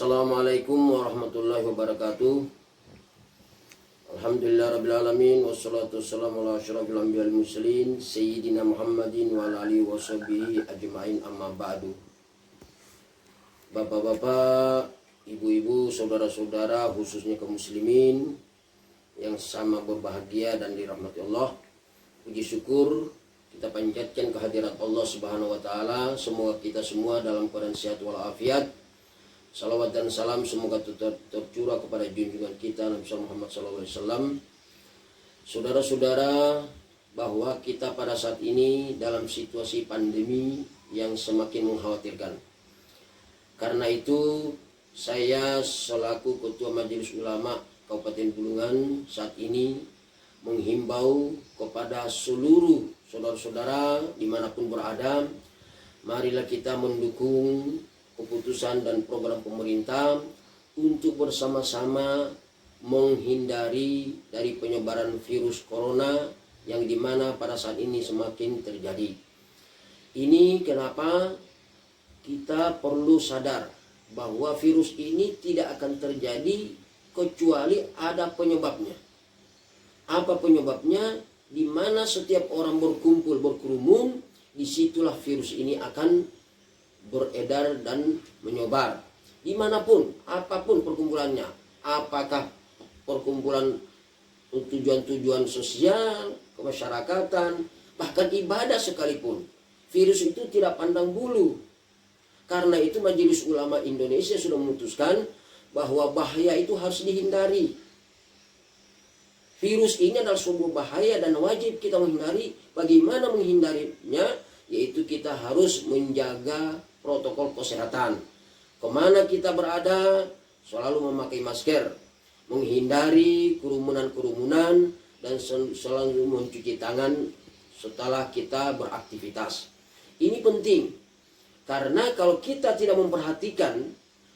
Assalamualaikum warahmatullahi wabarakatuh. Alhamdulillahirrabbilalamin. Wassalatu wassalamu ala asyrafil anbiya wal mursalin Sayyidina Muhammadin wa ala alihi washabihi ajma'in, amma ba'du. Bapak-bapak, ibu-ibu, saudara-saudara, khususnya kaum muslimin yang sama berbahagia dan dirahmati Allah, puji syukur kita panjatkan kehadirat Allah Subhanahu wa taala. Semoga kita semua dalam keadaan sehat walafiat. Salawat dan salam semoga tercurah kepada junjungan kita Nabi Muhammad SAW. Saudara-saudara, bahwa kita pada saat ini dalam situasi pandemi yang semakin mengkhawatirkan. Karena itu saya selaku Ketua Majelis Ulama Kabupaten Bulungan saat ini menghimbau kepada seluruh saudara-saudara dimanapun berada, marilah kita mendukung keputusan dan program pemerintah untuk bersama-sama menghindari dari penyebaran virus corona yang dimana pada saat ini semakin terjadi. Ini kenapa kita perlu sadar bahwa virus ini tidak akan terjadi kecuali ada penyebabnya. Apa penyebabnya? Di mana setiap orang berkumpul berkerumun, disitulah virus ini akan beredar dan menyebar dimanapun, apapun perkumpulannya, apakah perkumpulan tujuan-tujuan sosial, kemasyarakatan, bahkan ibadah sekalipun, virus itu tidak pandang bulu. Karena itu Majelis Ulama Indonesia sudah memutuskan bahwa bahaya itu harus dihindari. Virus ini adalah sebuah bahaya dan wajib kita menghindari. Bagaimana menghindarinya? Yaitu kita harus menjaga protokol kesehatan. Kemana kita berada, selalu memakai masker, menghindari kerumunan-kerumunan, dan selalu mencuci tangan setelah kita beraktivitas. Ini penting, karena kalau kita tidak memperhatikan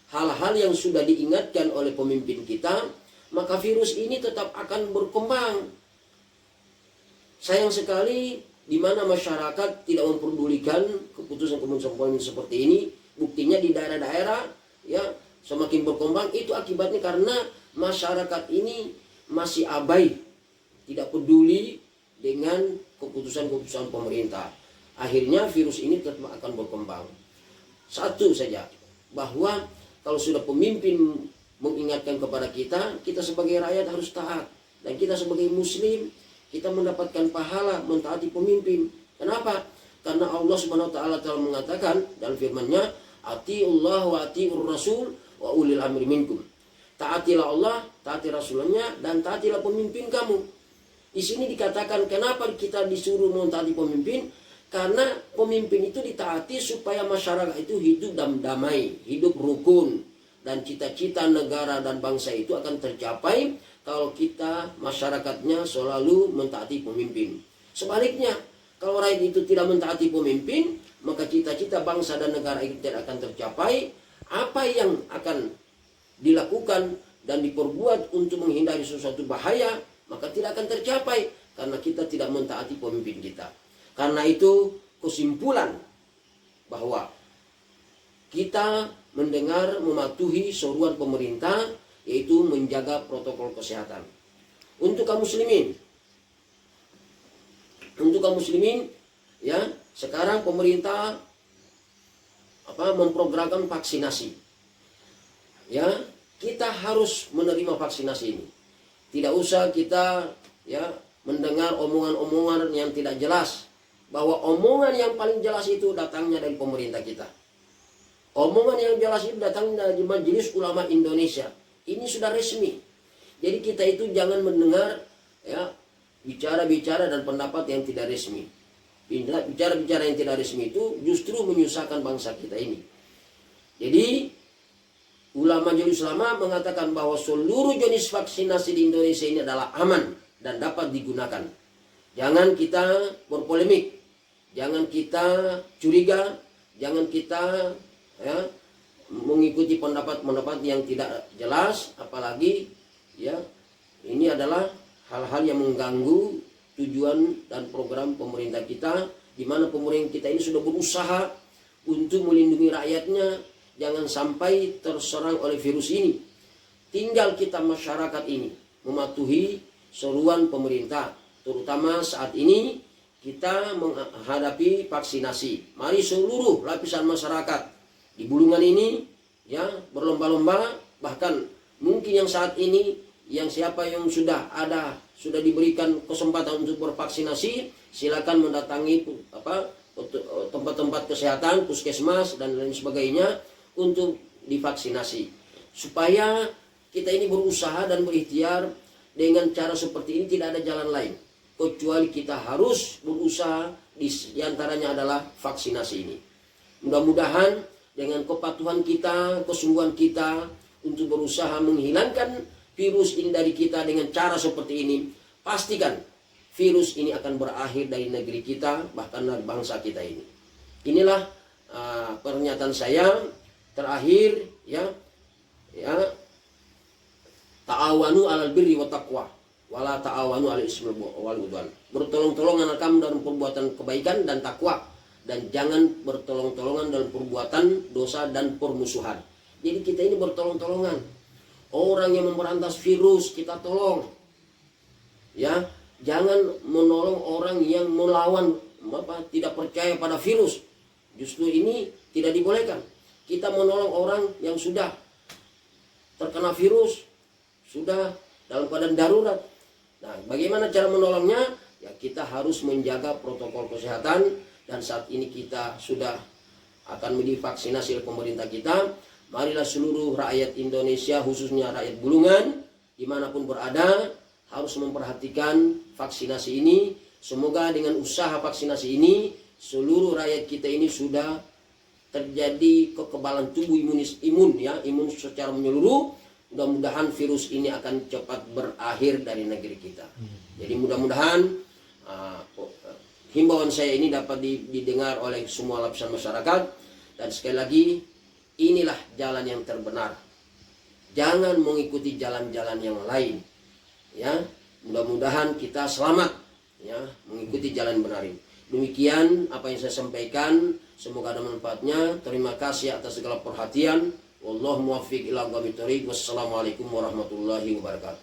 hal-hal yang sudah diingatkan oleh pemimpin kita, maka virus ini tetap akan berkembang. Sayang sekali di mana masyarakat tidak memperdulikan keputusan-keputusan seperti ini. Buktinya di daerah-daerah ya semakin berkembang, itu akibatnya karena masyarakat ini masih abai, tidak peduli dengan keputusan-keputusan pemerintah. Akhirnya virus ini tetap akan berkembang. Satu saja, bahwa kalau sudah pemimpin mengingatkan kepada kita, kita sebagai rakyat harus taat, dan kita sebagai muslim kita mendapatkan pahala mentaati pemimpin. Kenapa? Karena Allah Subhanahu wa taala telah mengatakan dalam firman-Nya, "Atiullah wa atiur rasul wa ulil amri minkum." Taatilah Allah, taati Rasulnya, dan taatilah pemimpin kamu. Di sini dikatakan kenapa kita disuruh mentaati pemimpin? Karena pemimpin itu ditaati supaya masyarakat itu hidup damai, hidup rukun, dan cita-cita negara dan bangsa itu akan tercapai kalau kita masyarakatnya selalu mentaati pemimpin. Sebaliknya, kalau rakyat itu tidak mentaati pemimpin, maka cita-cita bangsa dan negara itu tidak akan tercapai. Apa yang akan dilakukan dan diperbuat untuk menghindari sesuatu bahaya, maka tidak akan tercapai karena kita tidak mentaati pemimpin kita. Karena itu kesimpulan bahwa kita mendengar mematuhi seruan pemerintah, yaitu menjaga protokol kesehatan. Untuk kaum muslimin, ya, sekarang pemerintah memprogramkan vaksinasi. Ya, kita harus menerima vaksinasi ini. Tidak usah kita ya mendengar omongan-omongan yang tidak jelas, bahwa omongan yang paling jelas itu datangnya dari pemerintah kita. Omongan yang jelas itu datangnya dari Majelis Ulama Indonesia. Ini sudah resmi. Jadi kita itu jangan mendengar ya bicara-bicara dan pendapat yang tidak resmi. Bicara-bicara yang tidak resmi itu justru menyusahkan bangsa kita ini. Jadi Majelis Ulama mengatakan bahwa seluruh jenis vaksinasi di Indonesia ini adalah aman dan dapat digunakan. Jangan kita berpolemik, jangan kita curiga, jangan kita ya mengikuti pendapat-pendapat yang tidak jelas, apalagi ya ini adalah hal-hal yang mengganggu tujuan dan program pemerintah kita, di mana pemerintah kita ini sudah berusaha untuk melindungi rakyatnya jangan sampai terserang oleh virus ini. Tinggal kita masyarakat ini mematuhi seruan pemerintah, terutama saat ini kita menghadapi vaksinasi. Mari seluruh lapisan masyarakat di Bulungan ini ya berlomba-lomba, bahkan mungkin yang saat ini yang siapa yang sudah diberikan kesempatan untuk bervaksinasi, silakan mendatangi tempat-tempat kesehatan, puskesmas dan lain sebagainya untuk divaksinasi. Supaya kita ini berusaha dan berikhtiar dengan cara seperti ini, tidak ada jalan lain kecuali kita harus berusaha, di antaranya adalah vaksinasi ini. Mudah-mudahan dengan kepatuhan kita, kesungguhan kita untuk berusaha menghilangkan virus ini dari kita dengan cara seperti ini, pastikan virus ini akan berakhir dari negeri kita, bahkan dari bangsa kita ini. Inilah pernyataan saya terakhir ya. Ta'awanu 'alal birri wat taqwa wala ta'awanu 'alal ismi wal 'udwan. Bertolong-tolongan kamu dalam perbuatan kebaikan dan takwa, dan jangan bertolong-tolongan dalam perbuatan dosa dan permusuhan. Jadi kita ini bertolong-tolongan. Orang yang memberantas virus kita tolong. Ya, jangan menolong orang yang melawan tidak percaya pada virus. Justru ini tidak dibolehkan. Kita menolong orang yang sudah terkena virus, sudah dalam keadaan darurat. Nah, bagaimana cara menolongnya? Ya, kita harus menjaga protokol kesehatan, dan saat ini kita sudah akan divaksinasi oleh pemerintah kita. Marilah seluruh rakyat Indonesia, khususnya rakyat Bulungan, dimanapun berada, harus memperhatikan vaksinasi ini. Semoga dengan usaha vaksinasi ini, seluruh rakyat kita ini sudah terjadi kekebalan tubuh imun secara menyeluruh. Mudah-mudahan virus ini akan cepat berakhir dari negeri kita. Jadi mudah-mudahan himbauan saya ini dapat didengar oleh semua lapisan masyarakat. Dan sekali lagi, inilah jalan yang terbenar. Jangan mengikuti jalan-jalan yang lain. Ya, mudah-mudahan kita selamat ya mengikuti jalan benar ini. Demikian apa yang saya sampaikan, semoga ada manfaatnya. Terima kasih atas segala perhatian. Wallahu muwaffiq ila aqwamit thoriq. Wassalamualaikum warahmatullahi wabarakatuh.